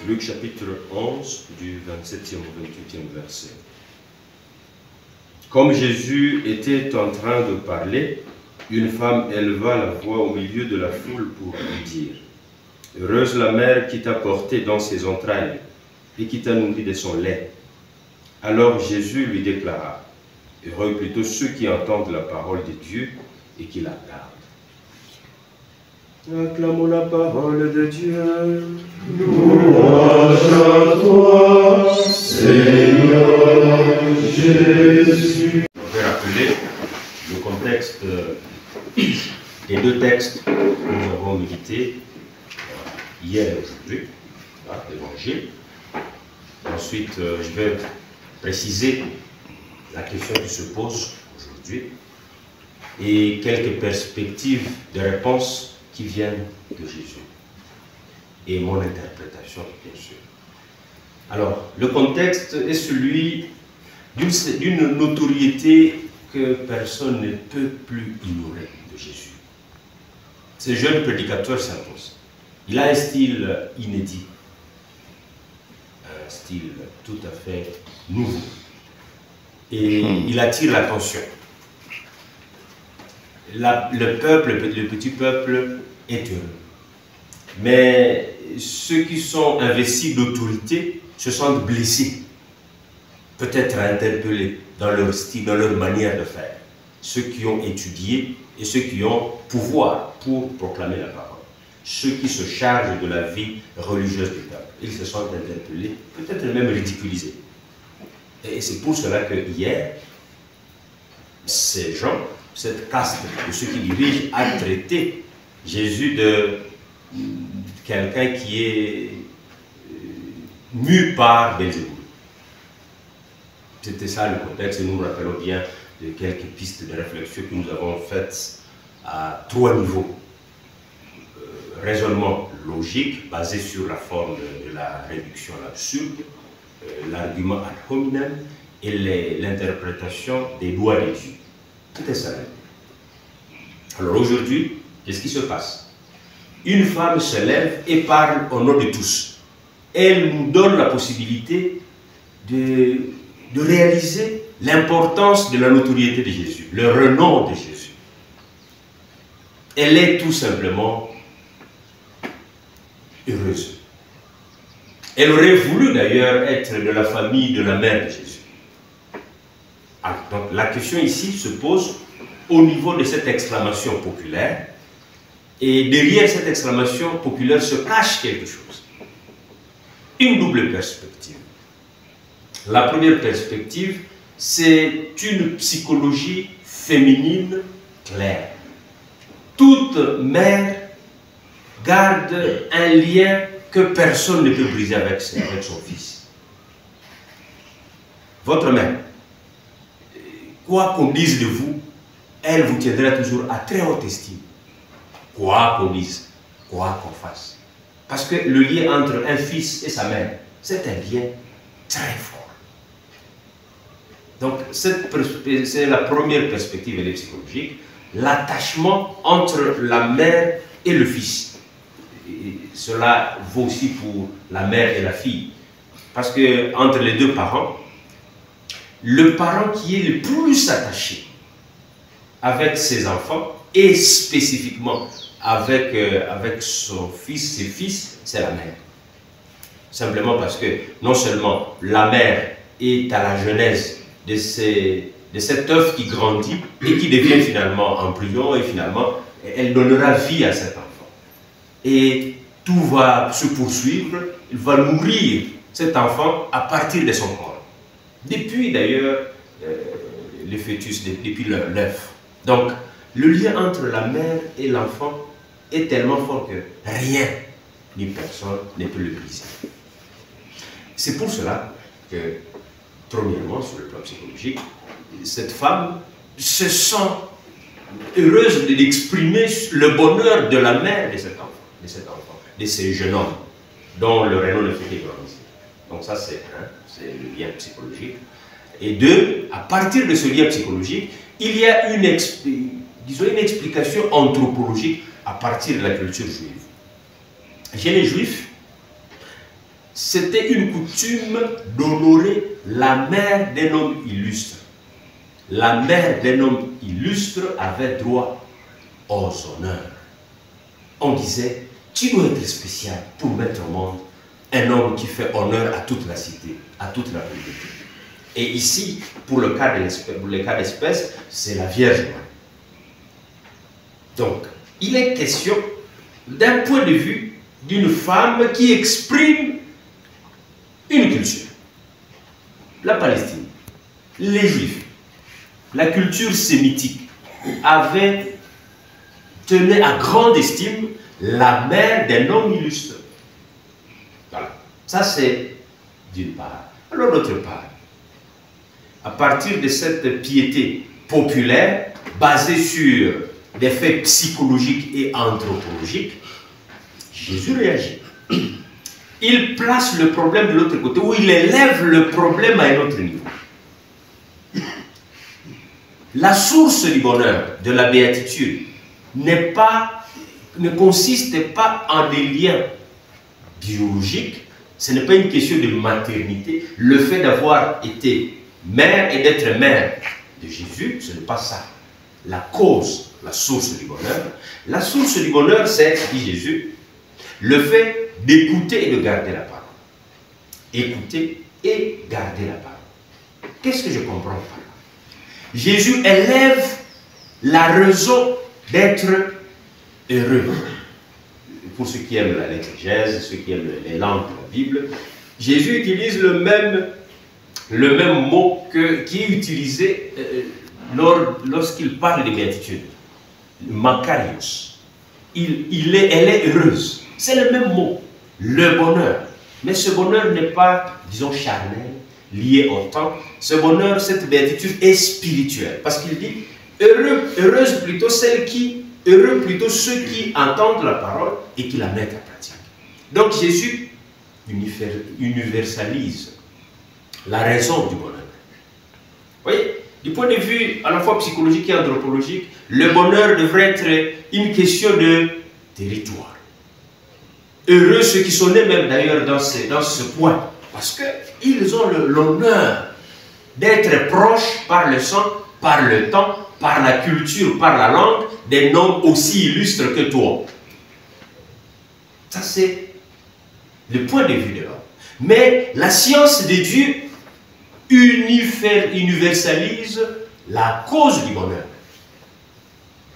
Luc chapitre 11, du 27e au 28e verset. Comme Jésus était en train de parler, une femme éleva la voix au milieu de la foule pour lui dire « Heureuse la mère qui t'a porté dans ses entrailles et qui t'a nourri de son lait. » Alors Jésus lui déclara « Heureux plutôt ceux qui entendent la parole de Dieu et qui la gardent. » Acclamons la parole de Dieu. Louange à toi, Seigneur Jésus. Je vais rappeler le contexte des deux textes que nous avons médités hier et aujourd'hui, l'Évangile. Ensuite, je vais préciser la question qui se pose aujourd'hui et quelques perspectives de réponse qui viennent de Jésus et mon interprétation, bien sûr. Alors, le contexte est celui d'une notoriété que personne ne peut plus ignorer de Jésus. Ce jeune prédicateur s'impose. Il a un style inédit, un style tout à fait nouveau, et il attire l'attention. Le petit peuple est heureux. Mais ceux qui sont investis d'autorité se sentent blessés, peut-être interpellés dans leur style, dans leur manière de faire. Ceux qui ont étudié et ceux qui ont pouvoir pour proclamer la parole. Ceux qui se chargent de la vie religieuse du peuple. Ils se sentent interpellés, peut-être même ridiculisés. Et c'est pour cela que hier, ces gens, cette caste de ceux qui dirigent, a traité Jésus de quelqu'un qui est mu par Belzéboul. C'était ça le contexte, et nous nous rappelons bien de quelques pistes de réflexion que nous avons faites à trois niveaux. Raisonnement logique, basé sur la forme de la réduction à l'absurde, l'argument ad hominem et l'interprétation des lois de Dieu. Tout est ça. Alors aujourd'hui, qu'est-ce qui se passe? Une femme se lève et parle au nom de tous. Elle nous donne la possibilité de réaliser l'importance de la notoriété de Jésus, le renom de Jésus. Elle est tout simplement heureuse. Elle aurait voulu d'ailleurs être de la famille de la mère de Jésus. Alors, donc la question ici se pose au niveau de cette exclamation populaire, et derrière cette exclamation populaire se cache quelque chose. Une double perspective. La première perspective, c'est une psychologie féminine claire. Toute mère garde un lien que personne ne peut briser avec son fils. Votre mère, quoi qu'on dise de vous, elle vous tiendra toujours à très haute estime. Quoi qu'on dise, quoi qu'on fasse. Parce que le lien entre un fils et sa mère, c'est un lien très fort. Donc, c'est la première perspective, elle est psychologique, l'attachement entre la mère et le fils. Et cela vaut aussi pour la mère et la fille. Parce que entre les deux parents, le parent qui est le plus attaché avec ses enfants, et spécifiquement avec son fils, ses fils, c'est la mère. Simplement parce que non seulement la mère est à la genèse de cet œuf qui grandit et qui devient finalement embryon, et finalement elle donnera vie à cet enfant. Et tout va se poursuivre, il va nourrir cet enfant à partir de son corps. Depuis d'ailleurs le fœtus, depuis l'œuf. Donc le lien entre la mère et l'enfant est tellement fort que rien ni personne ne peut le briser. C'est pour cela que, premièrement, sur le plan psychologique, cette femme se sent heureuse d'exprimer le bonheur de la mère de cet enfant, de ce jeune homme, dont le renom ne fait que grandir. Donc ça, c'est le lien psychologique. Et deux, à partir de ce lien psychologique, il y a une explication anthropologique à partir de la culture juive. Chez les Juifs, c'était une coutume d'honorer la mère d'un homme illustre. La mère d'un homme illustre avait droit aux honneurs. On disait, tu dois être spécial pour mettre au monde un homme qui fait honneur à toute la cité, à toute la communauté. Et ici, pour le cas d'espèce, c'est la Vierge Marie. Donc, il est question d'un point de vue d'une femme qui exprime une culture. La Palestine, les Juifs, la culture sémitique tenait à grande estime la mère d'un homme illustre. Voilà. Ça, c'est d'une part. Alors, d'autre part, à partir de cette piété populaire, basée sur des faits psychologiques et anthropologiques, Jésus réagit. Il place le problème de l'autre côté, ou il élève le problème à un autre niveau. La source du bonheur, de la béatitude, ne consiste pas en des liens biologiques. Ce n'est pas une question de maternité. Le fait d'avoir été mère et d'être mère de Jésus, ce n'est pas ça. La cause, la source du bonheur. La source du bonheur, c'est, dit Jésus, le fait d'écouter et de garder la parole. Écouter et garder la parole. Qu'est-ce que je comprends par là? Jésus élève la raison d'être heureux. Pour ceux qui aiment l'exégèse, ceux qui aiment les langues de la Bible, Jésus utilise le même mot qui est utilisé lorsqu'il parle de béatitude. Makarios. Elle est heureuse. C'est le même mot, le bonheur. Mais ce bonheur n'est pas, disons, charnel, lié au temps. Ce bonheur, cette béatitude est spirituelle. Parce qu'il dit, heureuse plutôt heureux plutôt ceux qui entendent la parole et qui la mettent en pratique. Donc Jésus universalise la raison du bonheur. Vous voyez, du point de vue à la fois psychologique et anthropologique, le bonheur devrait être une question de territoire. Heureux ceux qui sont nés même d'ailleurs dans ce point, parce qu'ils ont l'honneur d'être proches par le sang, par le temps, par la culture, par la langue, d'un homme aussi illustre que toi. Ça, c'est le point de vue de l'homme. Mais la science de Dieu universalise la cause du bonheur.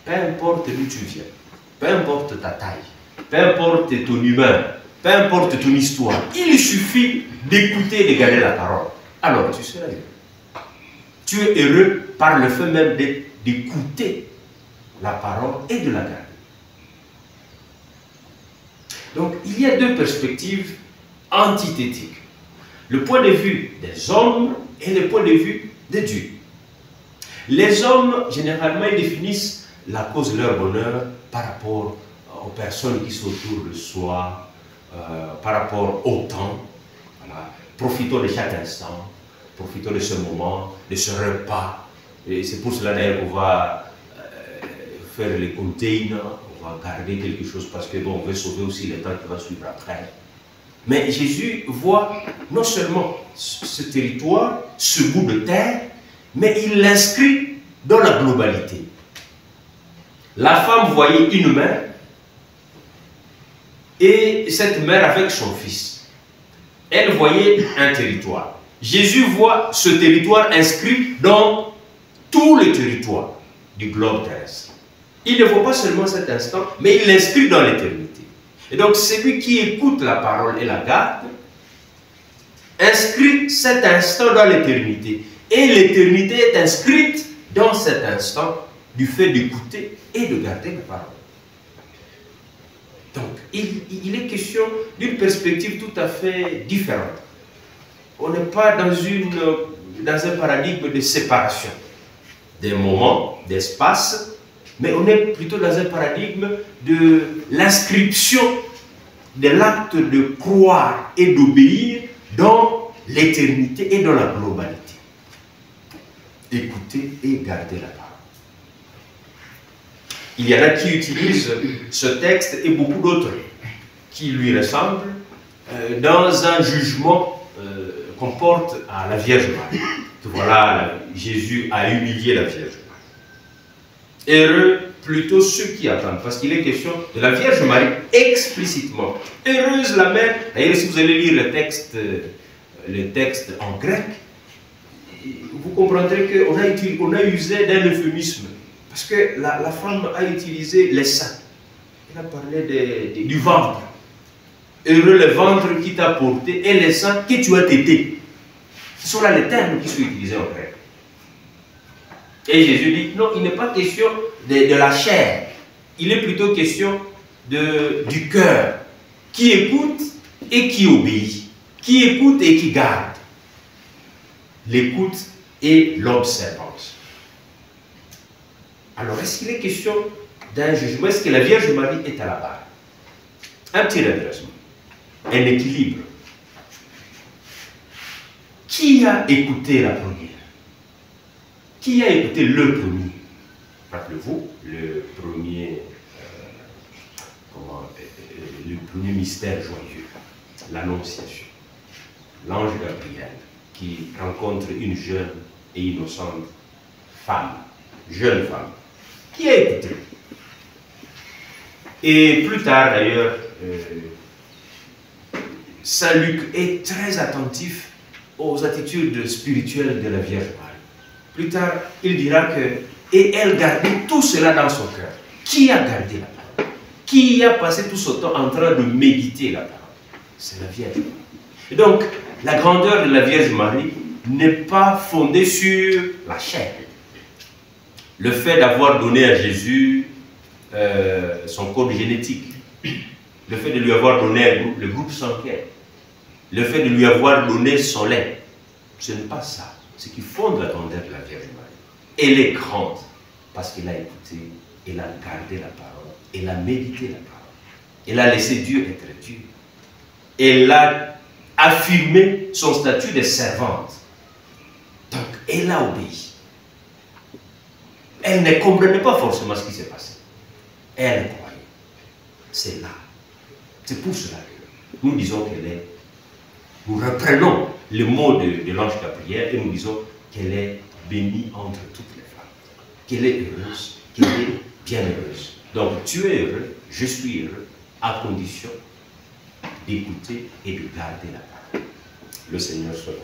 Peu importe d'où tu viens, peu importe ta taille, peu importe ton humeur, peu importe ton histoire, il suffit d'écouter et de garder la parole. Alors tu seras heureux. Tu es heureux par le fait même d'écouter la parole et de la garder. Donc il y a deux perspectives antithétiques. Le point de vue des hommes et le point de vue de Dieu. Les hommes, généralement, ils définissent la cause de leur bonheur par rapport aux personnes qui sont autour de soi, par rapport au temps. Voilà. Profitons de chaque instant, profitons de ce moment, de ce repas. Et c'est pour cela d'ailleurs qu'on va faire les containers, on va garder quelque chose parce que bon, on veut sauver aussi le temps qui va suivre après. Mais Jésus voit non seulement ce territoire, ce bout de terre, mais il l'inscrit dans la globalité. La femme voyait une mère et cette mère avec son fils. Elle voyait un territoire. Jésus voit ce territoire inscrit dans tout le territoire du globe terrestre. Il ne voit pas seulement cet instant, mais il l'inscrit dans l'éternité. Et donc, celui qui écoute la parole et la garde, inscrit cet instant dans l'éternité. Et l'éternité est inscrite dans cet instant du fait d'écouter et de garder la parole. Donc, il est question d'une perspective tout à fait différente. On n'est pas dans un paradigme de séparation des moments, d'espace, mais on est plutôt dans un paradigme de l'inscription de l'acte de croire et d'obéir dans l'éternité et dans la globalité. écouter et garder la parole. Il y en a qui utilisent ce texte et beaucoup d'autres qui lui ressemblent dans un jugement qu'on porte à la Vierge Marie. Que voilà, Jésus a humilié la Vierge Marie. Heureux plutôt ceux qui attendent, parce qu'il est question de la Vierge Marie explicitement. Heureuse la mère. D'ailleurs, si vous allez lire le texte en grec, vous comprendrez qu'on a usé d'un euphémisme. Parce que la femme a utilisé les seins. Elle a parlé du ventre. Heureux le ventre qui t'a porté et les seins que tu as tétés. Ce sont là les termes qui sont utilisés en grec. Et Jésus dit, non, il n'est pas question de la chair. Il est plutôt question du cœur. Qui écoute et qui obéit. Qui écoute et qui garde. L'écoute et l'observance. Alors, est-ce qu'il est question d'un jugement? Est-ce que la Vierge Marie est à la barre? Un petit redressement. Un équilibre. Qui a écouté la première? Qui a écouté le premier? Rappelez-vous, le premier mystère joyeux, l'Annonciation. L'ange Gabriel qui rencontre une jeune et innocente femme, jeune femme. Qui a écouté? Et plus tard d'ailleurs, Saint Luc est très attentif aux attitudes spirituelles de la Vierge Marie. Plus tard, il dira que, et elle gardait tout cela dans son cœur. Qui a gardé la parole? Qui a passé tout ce temps en train de méditer la parole? C'est la Vierge Marie. Et donc, la grandeur de la Vierge Marie n'est pas fondée sur la chair. Le fait d'avoir donné à Jésus son code génétique, le fait de lui avoir donné le groupe sanguin, le fait de lui avoir donné son lait, ce n'est pas ça. Ce qui fonde la grandeur de la Vierge Marie. Elle est grande parce qu'elle a écouté, elle a gardé la parole, elle a médité la parole, elle a laissé Dieu être Dieu, elle a affirmé son statut de servante. Donc, elle a obéi. Elle ne comprenait pas forcément ce qui s'est passé. Elle croyait. C'est là. C'est pour cela que nous disons qu'elle est. Nous reprenons le mot de l'ange Gabriel et nous disons qu'elle est bénie entre toutes les femmes. Qu'elle est heureuse, qu'elle est bienheureuse. Donc, tu es heureux, je suis heureux, à condition d'écouter et de garder la parole. Le Seigneur soit là.